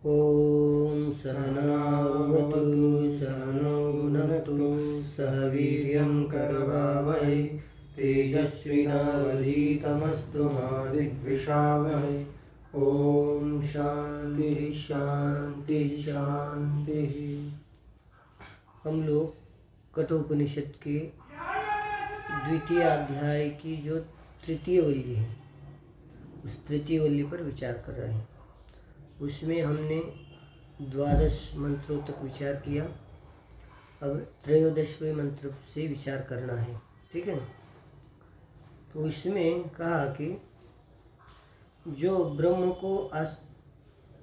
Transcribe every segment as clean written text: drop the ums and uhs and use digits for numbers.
ॐ सहनाववतु सहनौ भुनक्तु सह वीर्यं करवावहै तेजस्विनावधीतमस्तु मा विद्विषावहै। ॐ शांति शांति शांति। हम लोग कठोपनिषद के द्वितीय अध्याय की जो तृतीय वल्ली है उस तृतीय वल्ली पर विचार कर रहे हैं। उसमें हमने 12 मंत्रों तक विचार किया। अब 13वें मंत्र से विचार करना है, ठीक है ना। तो इसमें कहा कि जो ब्रह्म को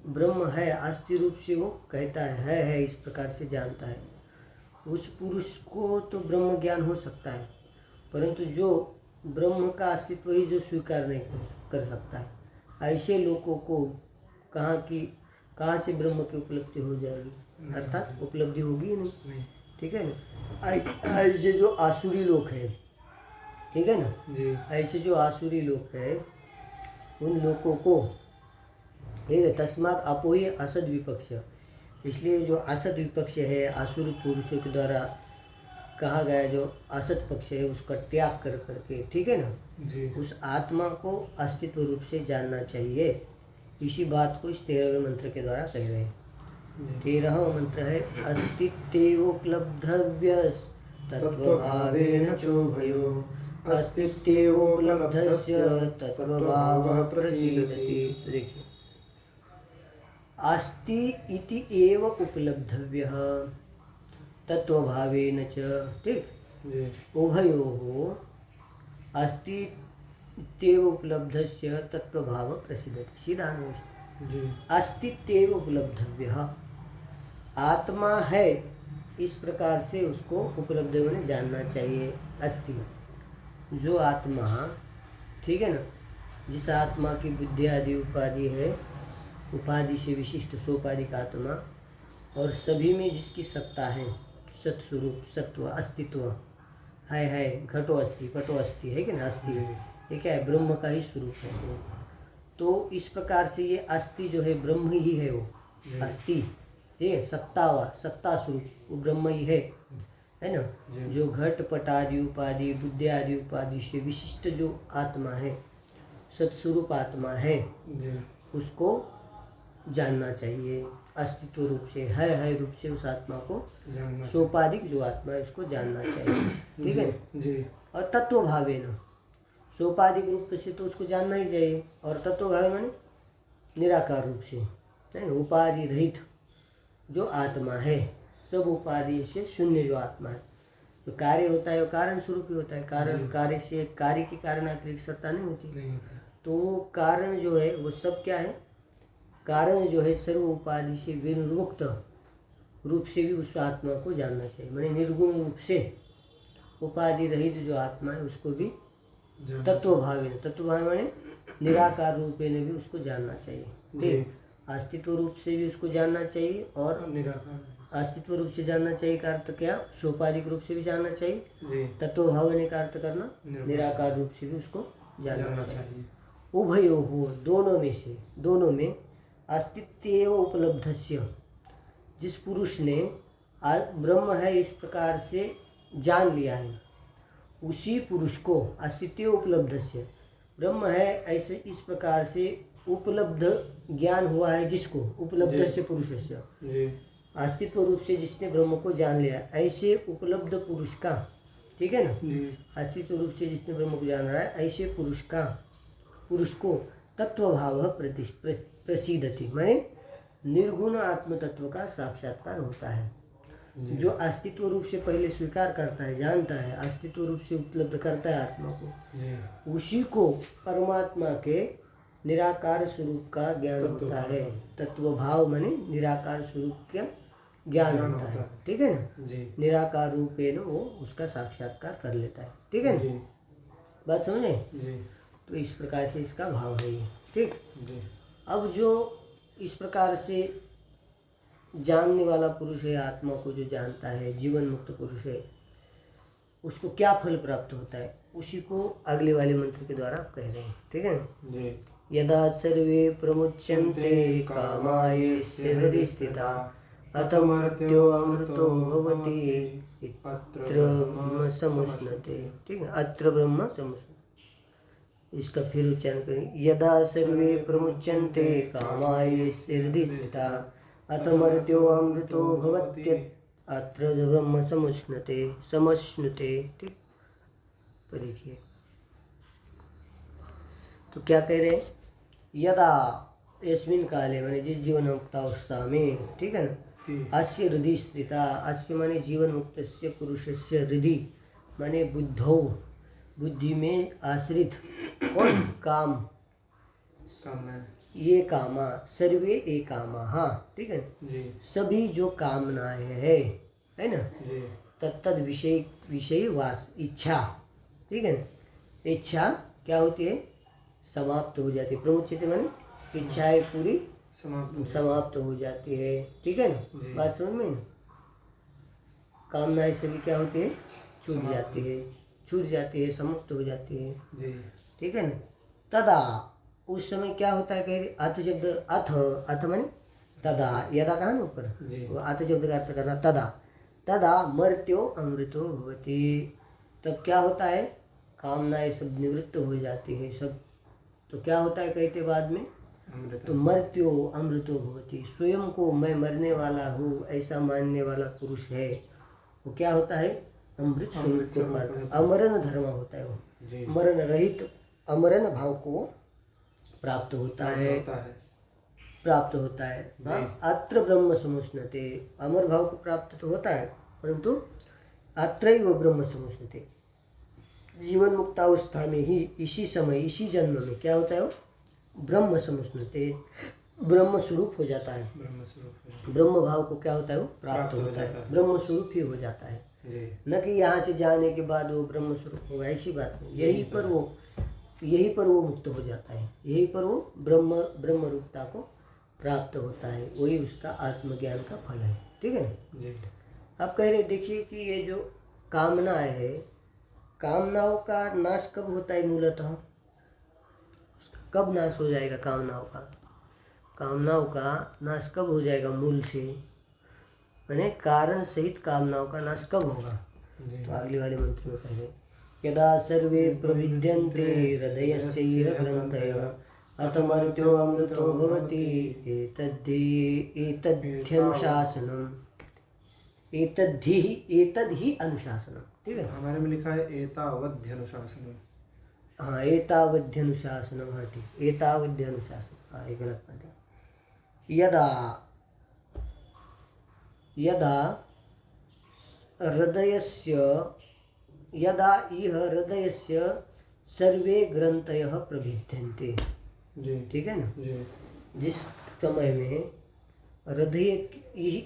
ब्रह्म है आस्ति रूप से वो कहता है इस प्रकार से जानता है, उस पुरुष को तो ब्रह्म ज्ञान हो सकता है, परंतु जो ब्रह्म का अस्तित्व ही जो स्वीकार नहीं कर सकता है, ऐसे लोगों को कहाँ से ब्रह्म की उपलब्धि हो जाएगी, अर्थात उपलब्धि होगी नहीं, ठीक है ना। ऐसे जो आसुरी लोग हैं, ठीक है ना जी, ऐसे जो आसुरी लोग हैं उन लोगों को तस्मात् अपोहि असद विपक्ष, इसलिए जो असद विपक्ष है आसुरी पुरुषों के द्वारा कहा गया जो असत पक्ष है उसका त्याग कर करके, ठीक है ना जी, उस आत्मा को अस्तित्व रूप से जानना चाहिए। इसी बात को इस 13वें मंत्र के द्वारा कह रहे हैं। 13वां मंत्र है अस्तित्वोपलब्धव्यस् तत्वभावेन चोभयो अस्तित्वोपलब्धस्य तत्वभावः प्रसीदति। तो देखिए, अस्ति इति एव उपलब्धव्यः तत्वभावेन च, ठीक, उभयोः अस्तित्व उपलब्धस्य तत्वभाव प्रसिद्धति। सीधा अस्तित्व उपलब्धव्य, आत्मा है इस प्रकार से उसको उपलब्ध होने जानना चाहिए। अस्ति जो आत्मा, ठीक है ना, जिस आत्मा की बुद्धि आदि उपाधि है, उपाधि से विशिष्ट सोपाधिक आत्मा, और सभी में जिसकी सत्ता है, सत्स्वरूप सत्व अस्तित्व है, घटो अस्ति पटो अस्ति है कि ना, अस्ति ये क्या है, ब्रह्म का ही स्वरूप है। तो इस प्रकार से ये अस्ति जो है ब्रह्म ही है, वो अस्ति ये सत्ता स्वरूप वो ब्रह्म ही है ना। जो घट पट आदि उपाधि बुद्धि आदि उपाधि से विशिष्ट जो आत्मा है, सत्स्वरूप आत्मा है, उसको जानना चाहिए अस्तित्व रूप से, है रूप से उस आत्मा को, सोपाधिक जो आत्मा है उसको जानना चाहिए, ठीक है जी। और तत्व भावे न, सोपाधिक रूप से तो उसको जानना ही चाहिए, और तत्व भावे माने निराकार रूप से, है ना, उपाधि रहित जो आत्मा है, सब उपाधि से शून्य जो आत्मा है। जो कार्य होता है वो कारण स्वरूप ही होता है, कारण कार्य से, कार्य के कारण अतिरिक्त सत्ता नहीं होती। तो कारण जो है वो सब क्या है, कारण जो है सर्व उपाधि से विनिर्मुक्त रूप से भी उस आत्मा को जानना चाहिए, माने निर्गुण रूप से उपाधि रहित जो आत्मा है उसको भी तत्वभाव माने निराकार रूप में भी उसको जानना चाहिए, ठीक। अस्तित्व रूप से भी उसको जानना चाहिए, और अस्तित्व रूप से जानना चाहिए का अर्थ क्या, सोपाधिक रूप से भी जानना चाहिए, तत्वभाव ने का अर्थ करना निराकार रूप से भी उसको जानना चाहिए। उभयो हो, दोनों में से, दोनों में अस्तित्व उपलब्धस्य, जिस पुरुष ने ब्रह्म है इस प्रकार से जान लिया है, उसी पुरुष को अस्तित्व उपलब्धस्य, ब्रह्म है ऐसे इस प्रकार से उपलब्ध ज्ञान हुआ है, जिसको उपलब्धस्य पुरुषस्य, अस्तित्व रूप से जिसने ब्रह्म को जान लिया, ऐसे उपलब्ध पुरुष का, ठीक है ना, अस्तित्व रूप से जिसने ब्रह्म को जान रहा है, ऐसे पुरुष को तत्वभाव प्रसिद्धति, माने निर्गुण आत्म तत्व का साक्षात्कार होता है। जो अस्तित्व रूप से पहले स्वीकार करता है, जानता है, अस्तित्व रूप से उपलब्ध करता है आत्मा को, उसी को परमात्मा के निराकार स्वरूप का ज्ञान होता है। तत्वभाव माने निराकार स्वरूप का ज्ञान होता है, ठीक है ना, निराकार रूप है ना, वो उसका साक्षात्कार कर लेता है, ठीक है ना, बात समझे। तो इस प्रकार से इसका भाव है ये, ठीक। अब जो इस प्रकार से जानने वाला पुरुष है, आत्मा को जो जानता है, जीवन मुक्त पुरुष है, उसको क्या फल प्राप्त होता है, उसी को अगले वाले मंत्र के द्वारा आप कह रहे हैं, ठीक है ना। यदा सर्वे प्रमुच्यन्ते कामायेस्य हृदि स्थिता अथ मर्त्यो अमृतो भवति इत्र ब्रह्म समुष्णते। ठीक है, अत्र ब्रह्म समुष्णते। इसका फिर उच्चारण करें। यदा सर्वे प्रमुच्यन्ते कामायेस्य हृदि स्थिता अथ मर्त्यो अमृतो भवति अत्र ब्रह्म समुष्णते समश्नुते। ठीक, तो देखिए तो क्या कह रहे हैं, यदा यस्मिन काले माने जिस जीवन मुक्तावस्था में, ठीक है ना, अस्य हृदि स्थिता, अस्य माने जीवन मुक्तस्य पुरुषस्य हृदि माने बुद्धौ, बुद्धि में आश्रित कौन, काम, ये कामा, सर्वे ए कामा, हाँ ठीक है ना, सभी जो कामनाएं है ना, तत्तद विषय, विषय वास, इच्छा, ठीक है ना, इच्छा क्या होती है, समाप्त हो जाती है। प्रमुचित माने इच्छाएं पूरी समाप्त हो जाती है। ठीक है ना, बात समझ में ना, कामनाएं सभी क्या होती है, छूट जाती है, छूट जाती है, समाप्त हो जाती है। ठीक है ना, तदा उस समय क्या होता है, कह रहे अथ शब्द, अथ माने तदा, यदा कहा ना ऊपर, वो अथ शब्द का अर्थ करना तदा, तदा मर्त्यो अमृतो भवति, तब क्या होता है, कामनाएं सब निवृत्त हो जाती है सब, तो क्या होता है कहते बाद में, तो मर्त्यो अमृतो भवति, स्वयं को मैं मरने वाला हूँ ऐसा मानने वाला पुरुष है, वो क्या होता है, अमृत स्वरूप को पाकर, अमरण धर्म होता है वो, मरण रहित अमरण भाव को प्राप्त होता है, प्राप्त होता है। हाँ, अत्र ब्रह्म समुष्णते, अमर भाव को प्राप्त तो होता है परंतु अत्रैव ब्रह्म समुष्णते, जीवन मुक्तावस्था में ही, इसी समय, इसी जन्म में क्या होता है, वो ब्रह्म समुष्णते, ब्रह्म स्वरूप हो जाता है, ब्रह्म भाव को क्या होता है, वो प्राप्त होता है, ब्रह्म स्वरूप ही हो जाता है, न कि यहाँ से जाने के बाद वो ब्रह्म स्वरूप होगा, ऐसी बात नहीं, यहीं पर वो मुक्त हो जाता है, यहीं पर वो ब्रह्म रूपता को प्राप्त होता है, वही उसका आत्मज्ञान का फल है। ठीक है ना। अब कह रहे देखिए कि ये जो कामना है, कामनाओं का नाश कब होता है, मूलतः कब नाश हो जाएगा कामनाओं का, कामनाओं का नाश कब हो जाएगा मूल से, यानी कारण सहित कामनाओं का नाश कब होगा, तो अगले वाले मंत्र में कह रहे यदा सर्वे प्रविद्यन्ते हृदयस्यैह ग्रन्थयः अथ मर्त्यो अमृतो भवति एतद्धनुशासनम्, एतद् ही अनुशासनम। ठीक है, हमारे में लिखा है एतावध्यनुशासनम। हाँ, एतावध्यनुशासनम, हाँ ठीक, एतावध्यनुशासनम, हाँ ये गलत पढ़ दिया। यदा हृदयस्य सर्वे ग्रंथयः प्रभिद्यन्ते। ठीक है ना, जिस समय में हृदय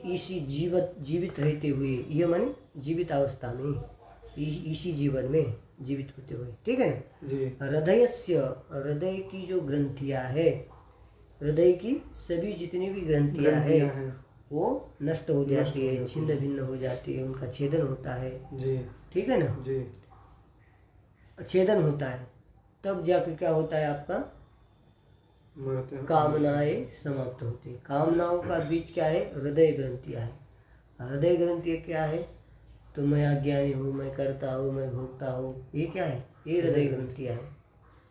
इसी जीवित रहते हुए, ये माने जीवित अवस्था में, इसी जीवन में जीवित होते हुए, ठीक है ना, हृदय की जो ग्रंथियां है, हृदय की सभी जितनी भी ग्रंथियां है वो नष्ट हो जाती है, छिन्न भिन्न हो जाती है, उनका छेदन होता है। ठीक है ना, छेदन होता है, तब जाके क्या होता है, आपका कामनाएं समाप्त होती है। कामनाओं का बीच क्या है, हृदय ग्रंथियां है। हृदय ग्रंथि क्या है, तो मैं अज्ञानी हूँ, मैं करता हूँ, मैं भोगता हूँ, ये क्या है, ये हृदय ग्रंथियां है।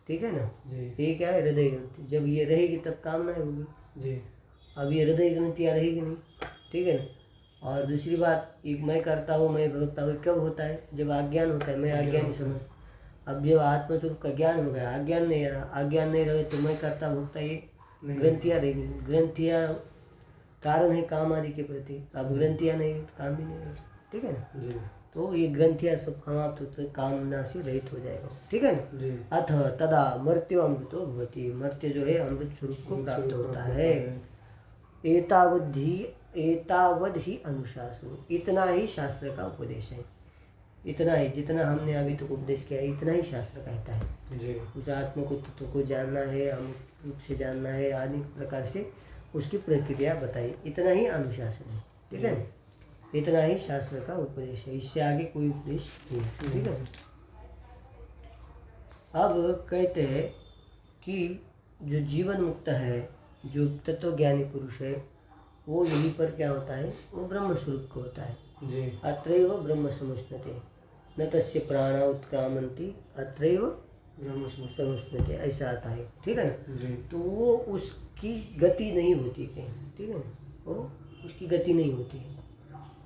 ठीक है ना, ये क्या है, हृदय ग्रंथि। जब ये रहेगी तब कामनाएं होगी, अब ये हृदय ग्रंथियां रहेगी नहीं। ठीक है ना, और दूसरी बात, एक मैं करता हूँ, मैं भोगता हूँ, कब होता है, जब अज्ञान होता है, मैं अज्ञानी समझ। अब जब आत्मस्वरूप का ज्ञान हो गया, अज्ञान नहीं रहा, अज्ञान नहीं रहे तो मैं करता भोगता, ये ग्रंथियाँ रहेगी। ग्रंथियाँ कारण है काम आदि के प्रति, अब ग्रंथियाँ नहीं तो काम भी नहीं रहेगी। ठीक है ना, तो ये ग्रंथियाँ सब समाप्त होते, कामना से रहित हो जाएगा। ठीक है ना, अथ तदा मर्त्यो अमृतो भवति, मर्त्य जो है अमृत स्वरूप को प्राप्त होता है। एतावद ही अनुशासन, इतना ही शास्त्र का उपदेश है, इतना ही, जितना हमने अभी तक उपदेश किया है इतना ही शास्त्र कहता है। उस आत्मा को, तत्व को जानना है, अमुक रूप से जानना है, आदि प्रकार से उसकी प्रक्रिया बताई, इतना ही अनुशासन है। ठीक है, इतना ही शास्त्र का उपदेश है, इससे आगे कोई उपदेश नहीं है। ठीक है, अब कहते हैं कि जो जीवन मुक्त है, जो तत्वज्ञानी पुरुष है, वो यहीं पर क्या होता है, वो ब्रह्म स्वरूप को होता है। जी अत्रैव ब्रह्म समुष्णते न तस्य प्राणा उत्क्रामन्ति अत्रैव ब्रह्म समुष्णते, ऐसा आता है, ठीक है ना। जी तो वो उसकी गति नहीं होती कहीं, ठीक है ना, वो उसकी गति नहीं होती है,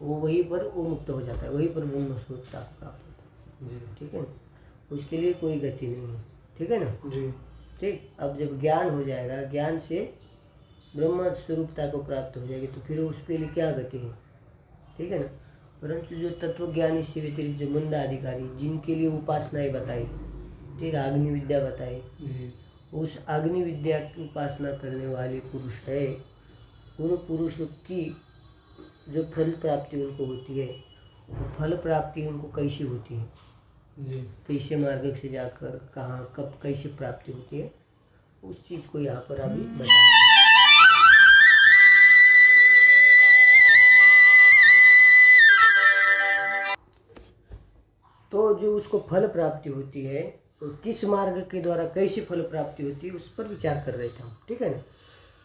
वो वहीं पर वो मुक्त हो जाता है, वहीं पर ब्रह्म स्वरूपता को प्राप्त होता है, जी ठीक है ना, उसके लिए कोई गति नहीं है, ठीक है ना। जी ठीक, अब जब ज्ञान हो जाएगा, ज्ञान से ब्रह्म स्वरूपता को प्राप्त हो जाएगी, तो फिर उसके लिए क्या गति है, ठीक है ना। परंतु जो तत्वज्ञानी से व्यतिरिक्त जो मंदाधिकारी, जिनके लिए उपासनाएं बताई, ठीक, अग्नि विद्या बताई, जी उस अग्नि विद्या की उपासना करने वाले पुरुष है, उन पुरुषों की जो फल प्राप्ति उनको होती है, वो फल प्राप्ति उनको कैसी होती है, जी कैसे मार्ग से जाकर कहाँ कब कैसे प्राप्ति होती है, उस चीज़ को यहाँ पर अभी बताएं। तो जो उसको फल प्राप्ति होती है, तो किस मार्ग के द्वारा कैसे फल प्राप्ति होती है, उस पर विचार कर रहे थे हम, ठीक है ना।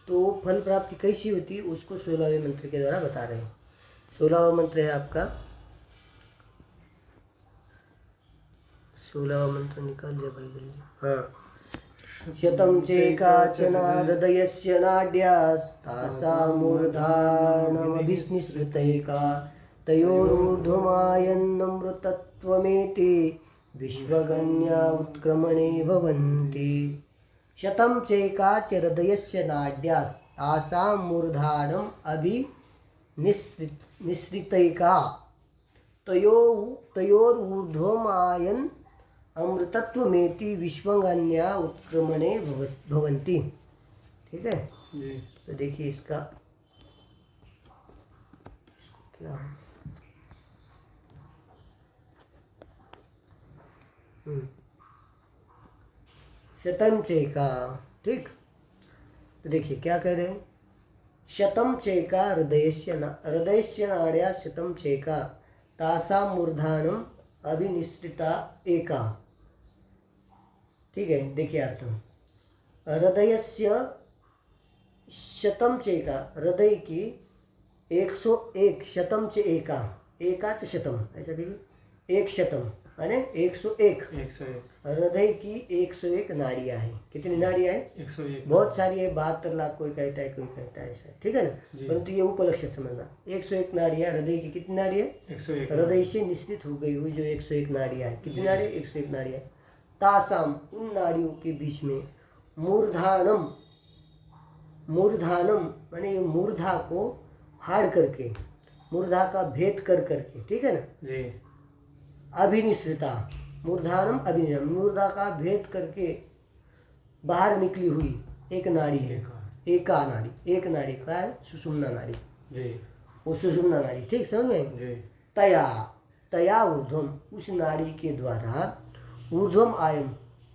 तो फल प्राप्ति कैसी होती है उसको 16वें मंत्र के द्वारा बता रहे हैं। 16वां मंत्र है आपका, 16वां मंत्र निकाल दिया भाई जल्दी। हाँ, शतं चैकाचन हृदयस्य नाड्यास्तासामूर्धानमभिनिसृतैका तयोर्ऊर्ध्वमायन्नमृतत्वमेति विश्वगन्या उत्क्रमणे भवन्ति। शतं चैकाच हृदयस्य नाड्यास्तासामूर्धानम् अभिनिसृतैका तयोर्ऊर्ध्वमायन् अमृतत्वमेति विश्वगन्या उत्क्रमणे भवन्ति, ठीक है। जी तो देखिए इसको क्या शतम चैका, ठीक। तो देखिए क्या कह रहे हैं, शतम चैका हृदयस्य नाड्या शतम चैका तासाम मूर्धानम अभिनिसृता एका, ठीक है। देखिए अर्थ, हृदयस्य शतम चैका, हृदय की 101, शतम च एका, एकाच शतम, ऐसा कहिए, एक शतम यानी 101, 101 हृदय की 101 नाड़ियाँ हैं। कितनी नाड़ियाँ हैं? 101 बहुत सारी है, 72 लाख कोई कहता है, कोई कहता है ऐसा, ठीक है ना। जी। परंतु ये उपलक्ष्य समझना, 101 नाड़ियाँ हृदय की, कितनी नाड़ियाँ? 101 हृदय से निश्चित हो गई हुई जो 101 नाड़ियाँ है, कितनी नाड़ियाँ? 101 नाड़ियाँ। तासाम, उन नाड़ियों के बीच में, मूर्धानम, मूर्धानम माने मूर्धा को फाड़ करके, मूर्धा का भेद कर करके, ठीक है ना। जी अभिनिसृता, मूर्धानम अभिनिसृता, मूर्धा का भेद करके बाहर निकली हुई एक नाड़ी है, एका नाड़ी, एक नाड़ी का है सुषुम्ना नाड़ी, जी वो सुषुम्ना नाड़ी, ठीक समझ में। जी तया, तया ऊर्ध्वम, उस नाड़ी के द्वारा, ऊर्ध्वम आयम,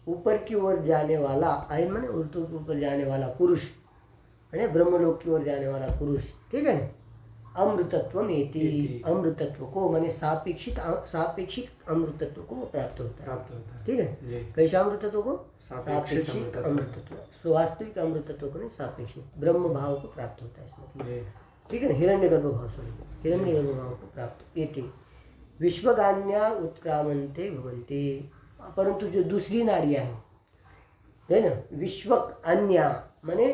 ऊपर की ओर जाने वाला, आयन माने ऊर्ध्व के ऊपर जाने वाला पुरुष, है ब्रह्मलोक की ओर जाने वाला पुरुष, ठीक है ना। अमृतत्वमेति, अमृतत्व को माने सापेक्षिक अमृतत्व को प्राप्त होता है, ठीक है। कैसा अमृतत्व को? सापेक्षिक अमृतत्व, वास्तविक अमृतत्व को नहीं, सापेक्षिक ब्रह्म भाव को प्राप्त होता है इसमें, ठीक है ना। हिरण्यगर्भ भाव, सॉरी, हिरण्यगर्भ भाव को प्राप्त, एति विश्वगान्या उत्क्रामन्ते भवन्ति। परंतु जो दूसरी नाड़ियाँ है ना, विश्वक अन्या माने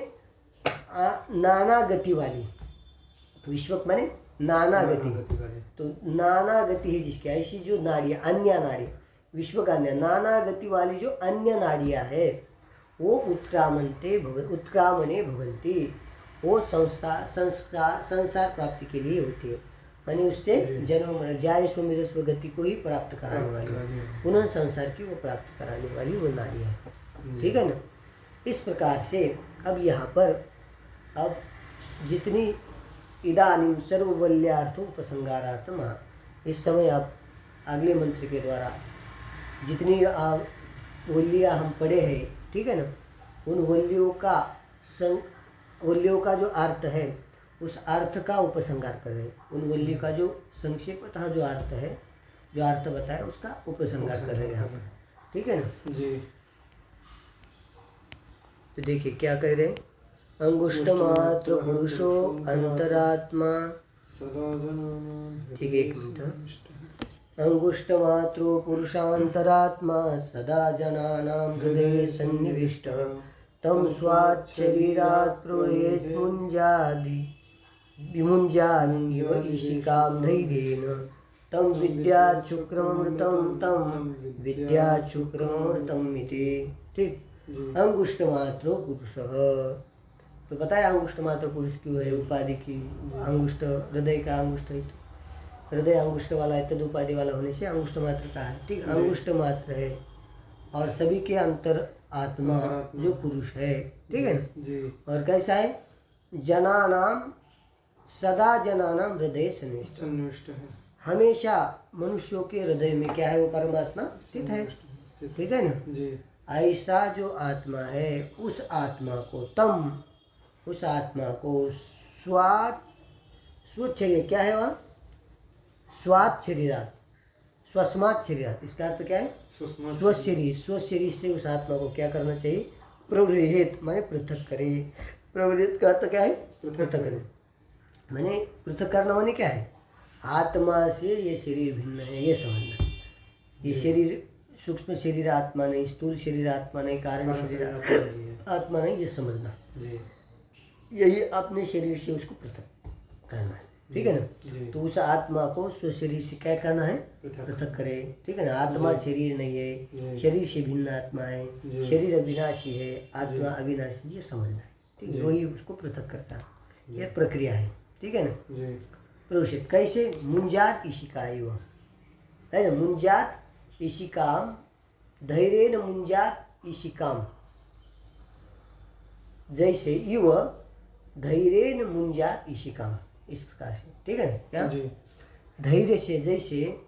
नाना गति वाली, विश्वक माने नाना गति, तो नाना गति है जिसकी, ऐसी जो नाड़ियाँ, अन्य नाड़ी, विश्वगान्या, नाना गति वाली जो अन्य नाड़ियाँ है, वो उत्क्रामणे भवन्ति, वो संसार प्राप्ति के लिए होती है, माने उससे जन्म मरण, जायस्व मेरस्व गति को ही प्राप्त कराने वाली, पुनः संसार की वो प्राप्त कराने वाली वो नाड़ियाँ है, ठीक है ना। इस प्रकार से अब यहाँ पर, अब जितनी इदानीं सर्ववल्यार्थ उपसंहारार्थम, इस समय आप अगले मंत्र के द्वारा जितनी वल्लियाँ हम पढ़े हैं, ठीक है ना, उन वल्लियों का जो अर्थ है, उस अर्थ का उपसंहार कर रहे हैं। उन वल्ली का जो संक्षेपतः जो अर्थ है, जो अर्थ बताया, उसका उपसंहार कर रहे हैं यहाँ पर, ठीक है ना जी। तो देखिए क्या कह रहे हैं, अंगुष्ठ मात्र पुरुषो अंतरात्मा, सदा जनानां ठीक है, एक मिनट, अंगुष्ठ मात्रो पुरुषांतरात्मा सदा जनानां हृदये सन्निविष्टः तं स्वात् शरीरात् प्रेरयेत् विमुञ्जाद् इव ईशिकां धैर्येण तं विद्यात् शुक्रममृतं तं विद्यात् शुक्रममृतम् इति। ठीक, अंगुष्ठ मात्रो पुरुषः, तो पता है अंगुष्ठ मात्र पुरुष क्यों है उपाधि की, अंगुष्ठ हृदय का अंगुष्ठ है, तो हृदय अंगुष्ठ वाला है, तद उपाधि वाला होने से अंगुष्ठ मात्र का है। ठीक, अंगुष्ठ मात्र है और सभी के अंतर आत्मा जो पुरुष है, ठीक है ना जी। और कैसा है, जनानाम सदा जनानाम हृदय सन्निविष्ट है, हमेशा मनुष्यों के हृदय में क्या है, वो परमात्मा स्थित है, ठीक है ना जी। ऐसा जो आत्मा है उस आत्मा को उस आत्मा को स्वच्छ शरीर, क्या है वहाँ, स्वात् शरीरात, स्वस्मात् शरीरात, इसका अर्थ क्या है, स्व शरीर से उस आत्मा को क्या करना चाहिए, प्रवृहित माने पृथक करे, प्रवृहित का अर्थ क्या है, पृथक करे, माने पृथक करना माने क्या है, आत्मा से ये शरीर भिन्न है ये समझना, ये शरीर सूक्ष्म शरीर आत्मा नहीं, स्थूल शरीर आत्मा नहीं, कारण शरीर आत्मा नहीं, ये समझना, यही अपने शरीर से उसको पृथक करना है, ठीक है ना। तो उस आत्मा को स्व शरीर से क्या करना है, पृथक करे, ठीक है ना। आत्मा शरीर नहीं है, शरीर से भिन्न आत्मा है, शरीर अविनाशी है, आत्मा अविनाशी, ये समझना है, ठीक है, वही उसको पृथक करता है, यह प्रक्रिया है, ठीक है ना। प्रोषित कैसे, मुंजात इशिका है ना, मुंजात इशिकाम धैर्येन मुंजात इशिकाम, जैसे इव धैर्येन मुंजात इशिकाम, इस प्रकार से, ठीक है ना, क्या धैर्य से, जैसे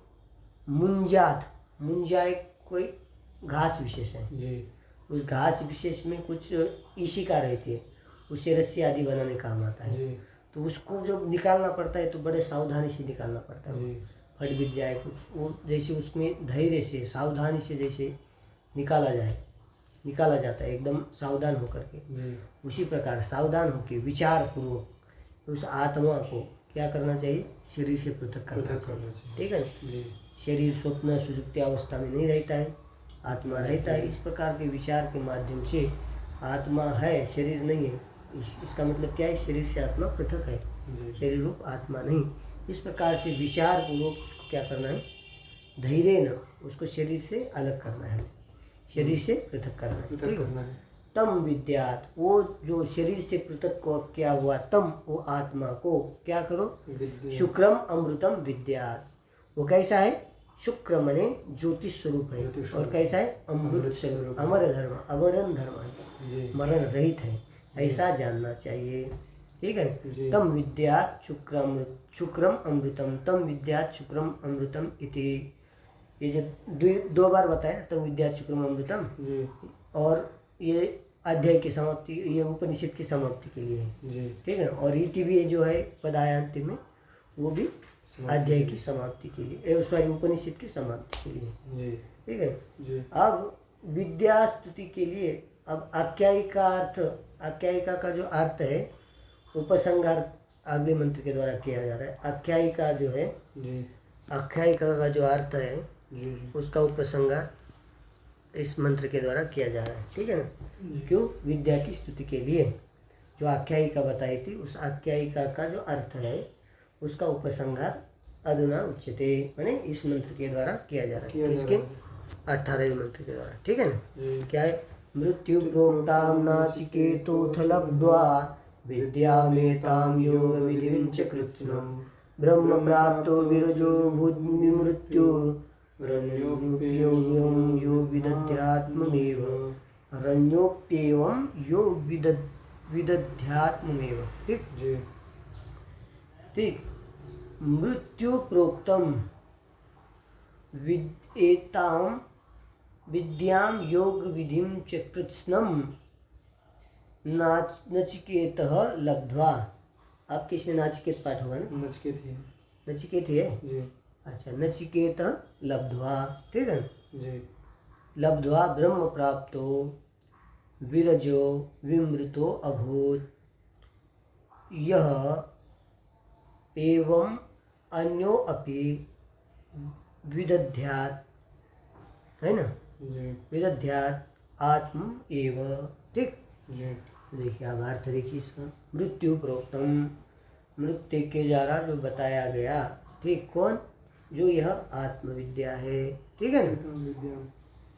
मुंजात, मुंजा एक कोई घास विशेष है जी। उस घास विशेष में कुछ इशिका रहती है, उसे रस्सी आदि बनाने काम आता है जी। तो उसको जब निकालना पड़ता है तो बड़े सावधानी से निकालना पड़ता है, फट बिट जाए कुछ, वो जैसे उसमें धैर्य से सावधानी से जैसे निकाला जाता है एकदम सावधान होकर के, उसी प्रकार सावधान होकर विचार पूर्वक उस आत्मा को क्या करना चाहिए, शरीर से पृथक करना चाहिए, ठीक है ना। शरीर स्वप्न सुषुप्ति अवस्था में नहीं रहता है, आत्मा रहता है, इस प्रकार के विचार के माध्यम से आत्मा है, शरीर नहीं है, इसका मतलब क्या है, शरीर से आत्मा पृथक है, शरीर रूप आत्मा नहीं, इस प्रकार से विचार पूर्वक उसको क्या करना है, धैर्य न उसको शरीर से अलग करना है, शरीर से पृथक करना है, ठीक है। तम विद्यात, वो जो शरीर से पृथक को क्या हुआ, तम वो आत्मा को क्या करो, शुक्रम अमृतम विद्यात, वो कैसा है, शुक्र मने ज्योतिष स्वरूप है, और कैसा है, अमृत स्वरूप, अमर धर्म, अमरन धर्म है, मरण रहित है, ऐसा जानना चाहिए, ठीक है। तम विद्यात शुक्रम अमृतम, तम विद्यात शुक्रम अमृतम इति, ये जो दो बार बताया, तम विद्यात शुक्रम अमृतम, और ये अध्याय की समाप्ति, ये उपनिषद की समाप्ति के लिए है, ठीक है। और इति भी जो है पदायांत में, वो भी अध्याय की समाप्ति के लिए, सॉरी उपनिषद की समाप्ति के लिए, ठीक है। अब विद्या स्तुति के लिए, अब आख्यायिका अर्थ, आख्यायिका का जो अर्थ है उपसंहार अगले मंत्र के द्वारा किया जा रहा है। आख्यायिका जो है, आख्यायिका का जो अर्थ है उसका उपसंहार इस मंत्र के द्वारा किया जा रहा है, ठीक है ना। क्यों, विद्या की स्तुति के लिए जो आख्यायिका बताई थी, उस आख्यायिका का जो अर्थ है उसका उपसंहार अधुना उच्यते, माने इस मंत्र के द्वारा किया जा रहा है, इसके 18वें मंत्र के द्वारा, ठीक है ना। क्या है, मृत्यु प्रोक्ताम नाचिकेतोऽथ लब्ध्वा विद्यामेतां योग विधिं च कृत्स्नं ब्रह्म प्राप्तो विरजो भूद्विमृत्युरन्योप्येवं यो विदध्यात्ममेव, अरण्योप्येवं यो विदध्यात्ममेव, ठीक। मृत्यु प्रोक्तम एतां विद्यां योग विधिं च कृत्स्नं नचिकेतः लब्ध्वा, आपके इसमें नाचिकेत पाठ होगा ना, नचिकेत ही है जी। अच्छा, नचिकेत लब्ध्वा, ठीक है जी। लब्ध्वा ब्रह्म प्राप्तो, विरजो विमृतो अभूत यह एवं अन्यो अपि विदध्यात्, है ना, जी विदध्यात् आत्म एव। ठीक, जी देखिए अब अर्थ देखिए इसका। मृत्यु प्रोक्तम, मृत्यु के द्वारा जो बताया गया, ठीक, कौन, जो यह आत्मविद्या है, ठीक है ना। विद्या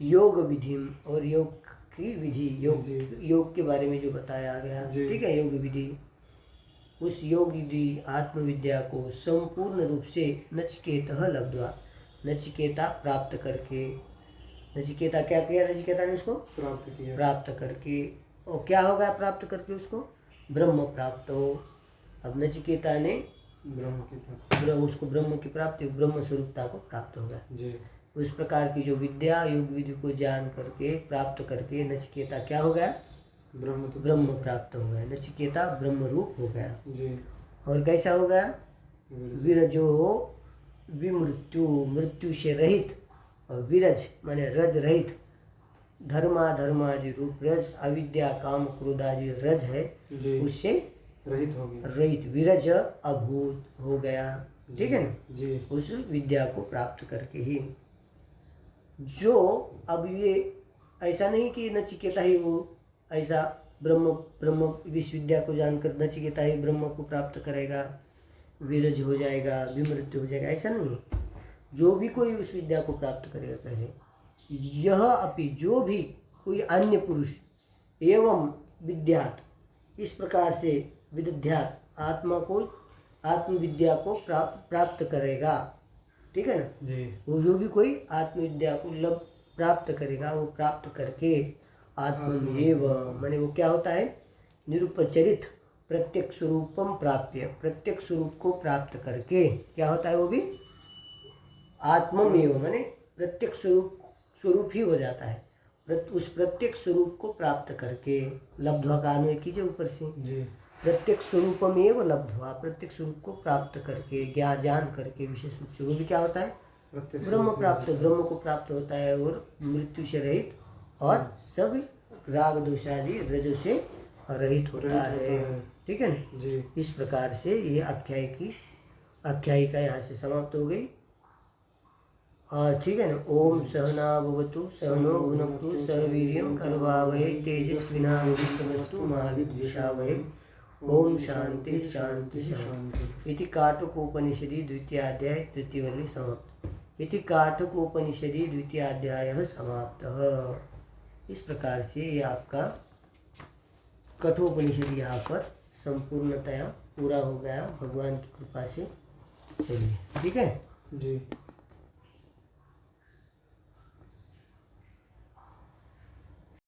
योग विधि, और योग की विधि, योग जी। योग के बारे में जो बताया गया, जी। ठीक है, योग विधि, उस योग विधि आत्मविद्या को संपूर्ण रूप से नचिकेतः लब्ध्वा, नचिकेता प्राप्त करके, नचिकेता क्या किया, नचिकेता ने उसको प्राप्त किया, प्राप्त करके, और क्या हो गया प्राप्त करके उसको, ब्रह्म प्राप्त हो। अब नचिकेता ने ब्रह्म की प्राप्ति, उसको ब्रह्म की प्राप्ति, ब्रह्म स्वरूपता को प्राप्त हो गया। जी उस प्रकार की जो विद्या योग विधि को जान करके प्राप्त करके नचिकेता क्या हो गया, ब्रह्म तो ब्रह्म प्राप्त हो गया, नचिकेता ब्रह्म रूप हो गया। जी और कैसा हो गया, विरज, विरजो विमृत्यु, मृत्यु से रहित, और विरज माने रज रहित, धर्मादि रूप रज, अविद्या काम क्रोध आदि रज है, जी उससे रहित हो गया, रहित, विरज अभूत हो गया, ठीक है ना, जी उस विद्या को प्राप्त करके ही। जो अब ये ऐसा नहीं कि नचिकेता ही वो ऐसा ब्रह्म ब्रह्म इस विद्या को जानकर नचिकेता ही ब्रह्म को प्राप्त करेगा, विरज हो जाएगा, विमृत्यु हो जाएगा, ऐसा नहीं है। जो भी कोई उस विद्या को प्राप्त करेगा, कहे यह अपि, जो भी कोई अन्य पुरुष, एवं विद्यात, इस प्रकार से विदध्यात, आत्मा को, आत्मविद्या को प्राप्त करेगा, ठीक है ना, जी वो जो भी कोई आत्मविद्या को प्राप्त करेगा, वो प्राप्त करके आत्ममेव, माने वो क्या होता है, निरुपचरित प्रत्यक्ष स्वरूपम प्राप्य, प्रत्यक्ष स्वरूप को प्राप्त करके क्या होता है, वो भी आत्ममेव माने प्रत्यक्ष स्वरूप ही हो जाता है। उस प्रत्यक्ष स्वरूप को प्राप्त करके, लब्ध्वा का अन्वय कीजिए ऊपर से, जी प्रत्यक्ष स्वरूपमेव लब्ध्वा, प्रत्यक्ष स्वरूप को प्राप्त करके, जान करके विशेष रूप से, वो भी क्या होता है, ब्रह्म प्राप्त, ब्रह्म को प्राप्त होता है, और मृत्यु से रहित, और सब राग दोषादि रजों से रहित होता है, ठीक है ना। जी इस प्रकार से ये आख्यायिका यहाँ से समाप्त हो गई। ठीक है ना। ओम सहना भवतु सहनो भुनक्तु सह वीर्यं करवावहै तेजस्विनावधीतमस्तु मा विद्विषावहै। ओम शांति शांति शांति। इति काठकोपनिषदि द्वितीयाध्याय तृतीयवल्ली समाप्त। इति काठकोपनिषदि द्वितीयाध्यायः समाप्तः। इस प्रकार से ये आपका कठोपनिषद यहाँ पर संपूर्णतया पूरा हो गया भगवान की कृपा से। चलिए, ठीक है जी।